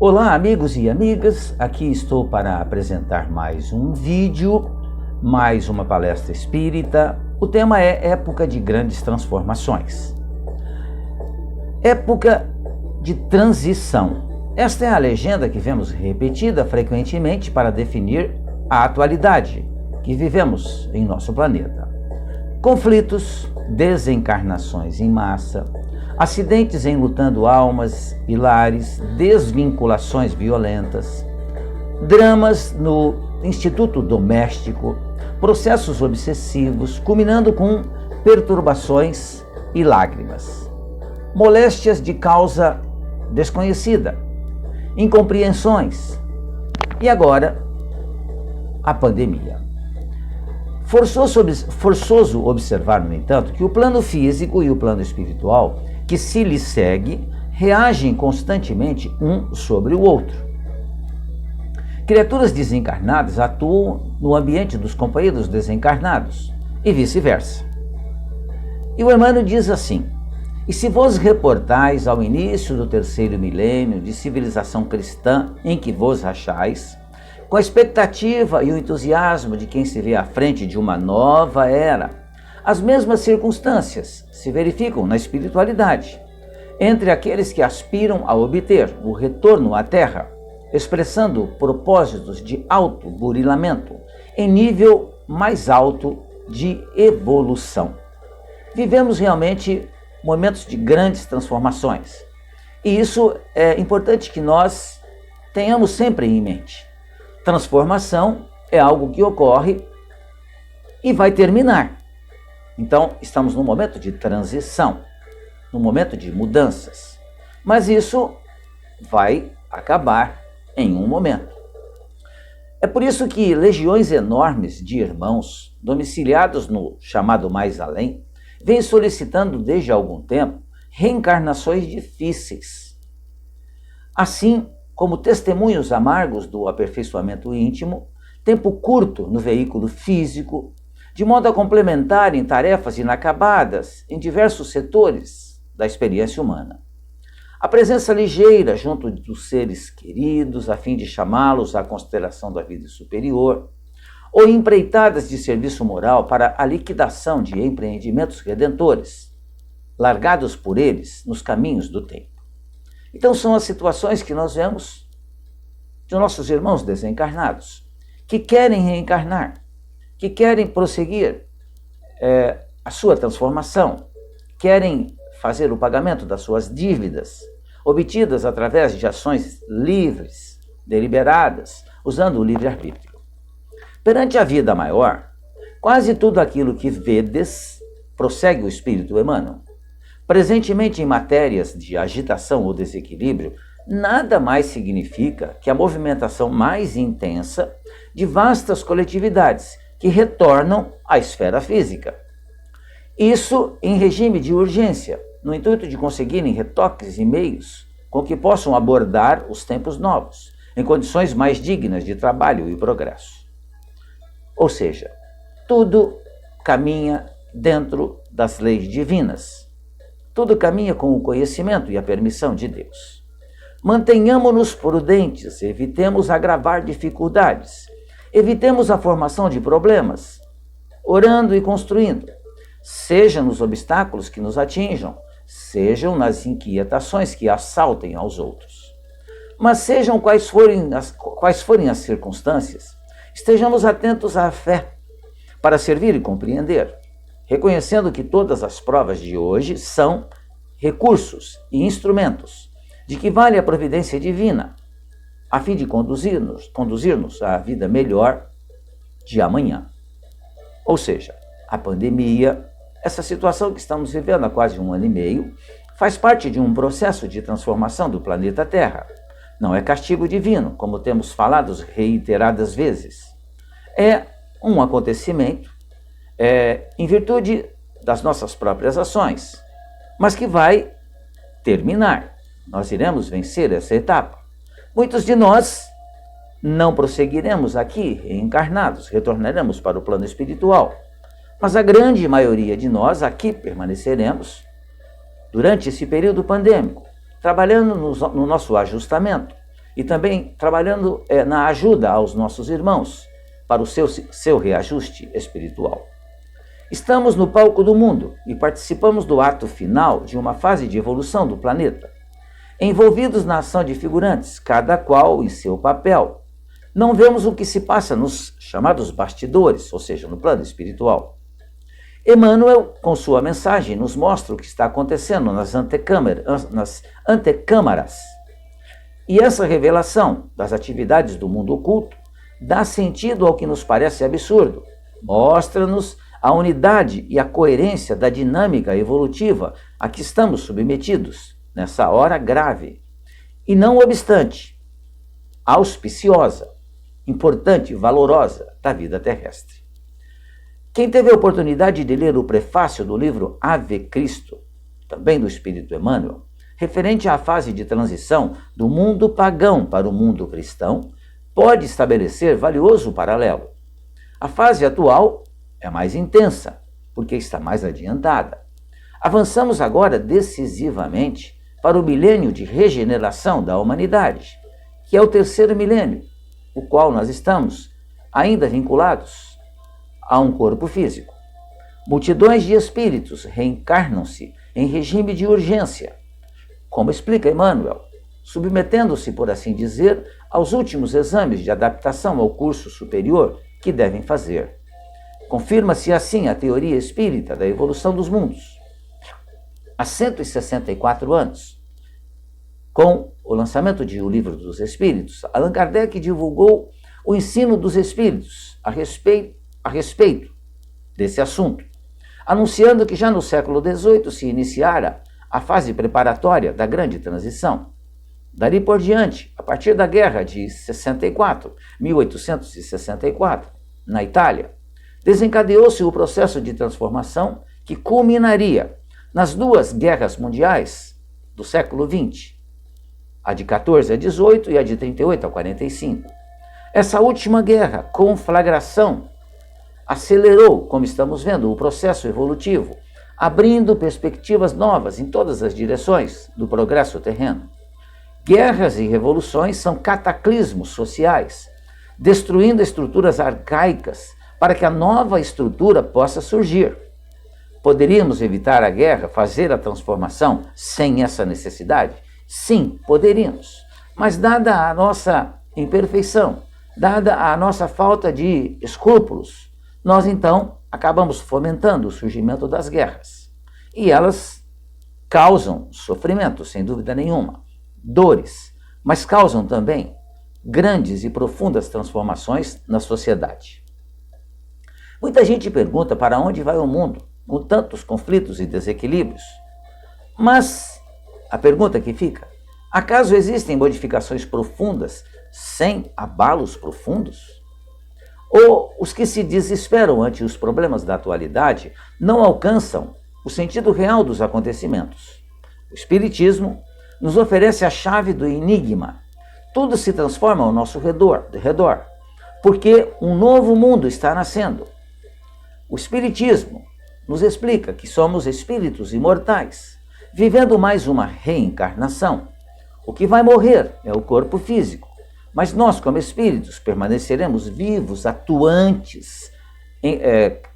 Olá, amigos e amigas, aqui estou para apresentar mais um vídeo, mais uma palestra espírita. O tema é Época de Grandes Transformações. Época de transição. Esta é a legenda que vemos repetida frequentemente para definir a atualidade que vivemos em nosso planeta. Conflitos, desencarnações em massa, acidentes enlutando almas e lares, desvinculações violentas, dramas no instituto doméstico, processos obsessivos, culminando com perturbações e lágrimas, moléstias de causa desconhecida, incompreensões e agora a pandemia. Forçoso observar, no entanto, que o plano físico e o plano espiritual que se lhe segue reagem constantemente um sobre o outro. Criaturas desencarnadas atuam no ambiente dos companheiros desencarnados e vice-versa. E o Emmanuel diz assim: e se vos reportais ao início do terceiro milênio de civilização cristã em que vos achais, com a expectativa e o entusiasmo de quem se vê à frente de uma nova era, as mesmas circunstâncias se verificam na espiritualidade, entre aqueles que aspiram a obter o retorno à Terra, expressando propósitos de autoburilamento em nível mais alto de evolução. Vivemos realmente momentos de grandes transformações, e isso é importante que nós tenhamos sempre em mente. Transformação é algo que ocorre e vai terminar. Então, estamos num momento de transição, num momento de mudanças. Mas isso vai acabar em um momento. É por isso que legiões enormes de irmãos, domiciliados no chamado mais além, vêm solicitando desde algum tempo reencarnações difíceis. Assim, como testemunhos amargos do aperfeiçoamento íntimo, tempo curto no veículo físico, de modo a complementarem tarefas inacabadas em diversos setores da experiência humana. A presença ligeira junto dos seres queridos, a fim de chamá-los à consideração da vida superior, ou empreitadas de serviço moral para a liquidação de empreendimentos redentores, largados por eles nos caminhos do tempo. Então são as situações que nós vemos de nossos irmãos desencarnados, que querem reencarnar, que querem prosseguir a sua transformação, querem fazer o pagamento das suas dívidas, obtidas através de ações livres, deliberadas, usando o livre-arbítrio. Perante a vida maior, quase tudo aquilo que vedes, prossegue o Espírito Emmanuel, presentemente em matérias de agitação ou desequilíbrio, nada mais significa que a movimentação mais intensa de vastas coletividades que retornam à esfera física. Isso em regime de urgência, no intuito de conseguirem retoques e meios com que possam abordar os tempos novos, em condições mais dignas de trabalho e progresso. Ou seja, tudo caminha dentro das leis divinas. Tudo caminha com o conhecimento e a permissão de Deus. Mantenhamos-nos prudentes, evitemos agravar dificuldades, evitemos a formação de problemas, orando e construindo, seja nos obstáculos que nos atinjam, sejam nas inquietações que assaltem aos outros. Mas sejam quais forem as circunstâncias, estejamos atentos à fé, para servir e compreender, reconhecendo que todas as provas de hoje são recursos e instrumentos de que vale a providência divina, a fim de conduzir-nos à vida melhor de amanhã. Ou seja, a pandemia, essa situação que estamos vivendo há quase 1 ano e meio, faz parte de um processo de transformação do planeta Terra. Não é castigo divino, como temos falado reiteradas vezes. É um acontecimento em virtude das nossas próprias ações, mas que vai terminar. Nós iremos vencer essa etapa. Muitos de nós não prosseguiremos aqui reencarnados, retornaremos para o plano espiritual, mas a grande maioria de nós aqui permaneceremos durante esse período pandêmico, trabalhando no nosso ajustamento e também trabalhando na ajuda aos nossos irmãos para o seu reajuste espiritual. Estamos no palco do mundo e participamos do ato final de uma fase de evolução do planeta. Envolvidos na ação de figurantes, cada qual em seu papel. Não vemos o que se passa nos chamados bastidores, ou seja, no plano espiritual. Emmanuel, com sua mensagem, nos mostra o que está acontecendo nas antecâmaras. E essa revelação das atividades do mundo oculto dá sentido ao que nos parece absurdo. Mostra-nos a unidade e a coerência da dinâmica evolutiva a que estamos submetidos nessa hora grave. E não obstante, auspiciosa, importante e valorosa da vida terrestre. Quem teve a oportunidade de ler o prefácio do livro Ave Cristo, também do Espírito Emmanuel, referente à fase de transição do mundo pagão para o mundo cristão, pode estabelecer valioso paralelo. A fase atual é mais intensa, porque está mais adiantada. Avançamos agora decisivamente para o milênio de regeneração da humanidade, que é o terceiro milênio, o qual nós estamos ainda vinculados a um corpo físico. Multidões de espíritos reencarnam-se em regime de urgência, como explica Emmanuel, submetendo-se, por assim dizer, aos últimos exames de adaptação ao curso superior que devem fazer. Confirma-se assim a teoria espírita da evolução dos mundos. Há 164 anos, com o lançamento de O Livro dos Espíritos, Allan Kardec divulgou o ensino dos espíritos a respeito desse assunto, anunciando que já no século XVIII se iniciara a fase preparatória da grande transição. Dali por diante, a partir da Guerra de 1864, na Itália, desencadeou-se o processo de transformação que culminaria nas duas guerras mundiais do século XX, a de 14 a 18 e a de 38 a 45. Essa última guerra, conflagração, acelerou, como estamos vendo, o processo evolutivo, abrindo perspectivas novas em todas as direções do progresso terreno. Guerras e revoluções são cataclismos sociais, destruindo estruturas arcaicas para que a nova estrutura possa surgir. Poderíamos evitar a guerra, fazer a transformação sem essa necessidade? Sim, poderíamos. Mas dada a nossa imperfeição, dada a nossa falta de escrúpulos, nós então acabamos fomentando o surgimento das guerras. E elas causam sofrimento, sem dúvida nenhuma, dores, mas causam também grandes e profundas transformações na sociedade. Muita gente pergunta para onde vai o mundo com tantos conflitos e desequilíbrios. Mas a pergunta que fica: acaso existem modificações profundas sem abalos profundos? Ou os que se desesperam ante os problemas da atualidade não alcançam o sentido real dos acontecimentos? O Espiritismo nos oferece a chave do enigma. Tudo se transforma ao nosso redor, porque um novo mundo está nascendo. O Espiritismo nos explica que somos espíritos imortais, vivendo mais uma reencarnação. O que vai morrer é o corpo físico, mas nós, como espíritos, permaneceremos vivos, atuantes,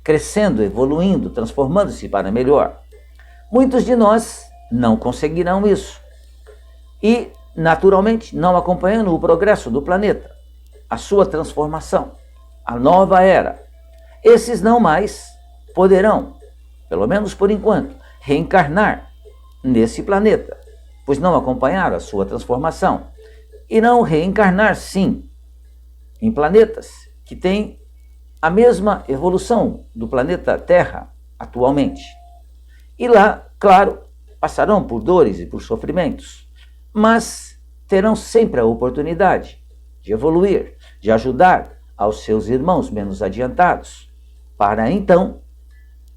crescendo, evoluindo, transformando-se para melhor. Muitos de nós não conseguirão isso e, naturalmente, não acompanhando o progresso do planeta, a sua transformação, a nova era. Esses não mais poderão, pelo menos por enquanto, reencarnar nesse planeta, pois não acompanharam a sua transformação. Irão reencarnar, sim, em planetas que têm a mesma evolução do planeta Terra atualmente. E lá, claro, passarão por dores e por sofrimentos, mas terão sempre a oportunidade de evoluir, de ajudar aos seus irmãos menos adiantados, para então,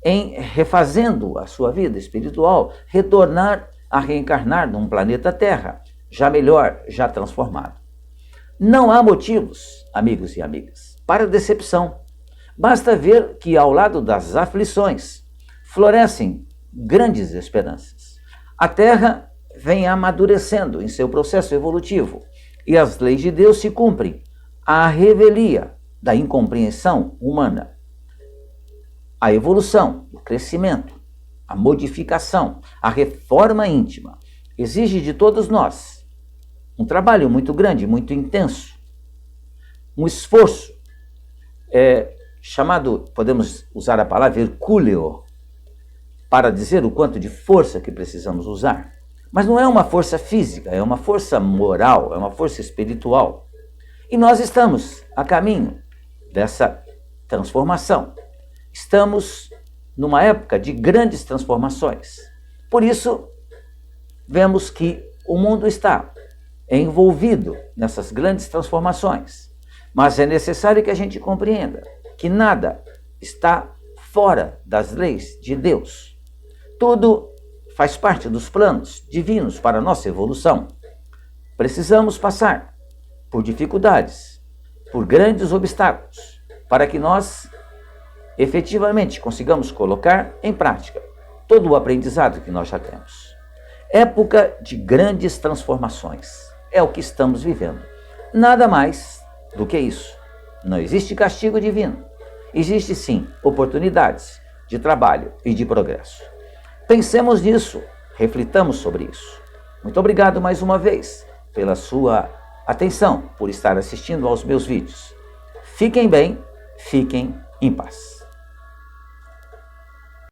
em refazendo a sua vida espiritual, retornar a reencarnar num planeta Terra, já melhor, já transformado. Não há motivos, amigos e amigas, para decepção. Basta ver que ao lado das aflições florescem grandes esperanças. A Terra vem amadurecendo em seu processo evolutivo e as leis de Deus se cumprem à revelia da incompreensão humana. A evolução, o crescimento, a modificação, a reforma íntima exige de todos nós um trabalho muito grande, muito intenso, um esforço chamado, podemos usar a palavra hercúleo, para dizer o quanto de força que precisamos usar. Mas não é uma força física, é uma força moral, é uma força espiritual. E nós estamos a caminho dessa transformação. Estamos numa época de grandes transformações. Por isso, vemos que o mundo está envolvido nessas grandes transformações. Mas é necessário que a gente compreenda que nada está fora das leis de Deus. Tudo faz parte dos planos divinos para a nossa evolução. Precisamos passar por dificuldades, por grandes obstáculos, para que nós efetivamente consigamos colocar em prática todo o aprendizado que nós já temos. Época de grandes transformações é o que estamos vivendo. Nada mais do que isso. Não existe castigo divino. Existe sim oportunidades de trabalho e de progresso. Pensemos nisso, reflitamos sobre isso. Muito obrigado mais uma vez pela sua atenção, por estar assistindo aos meus vídeos. Fiquem bem, fiquem em paz.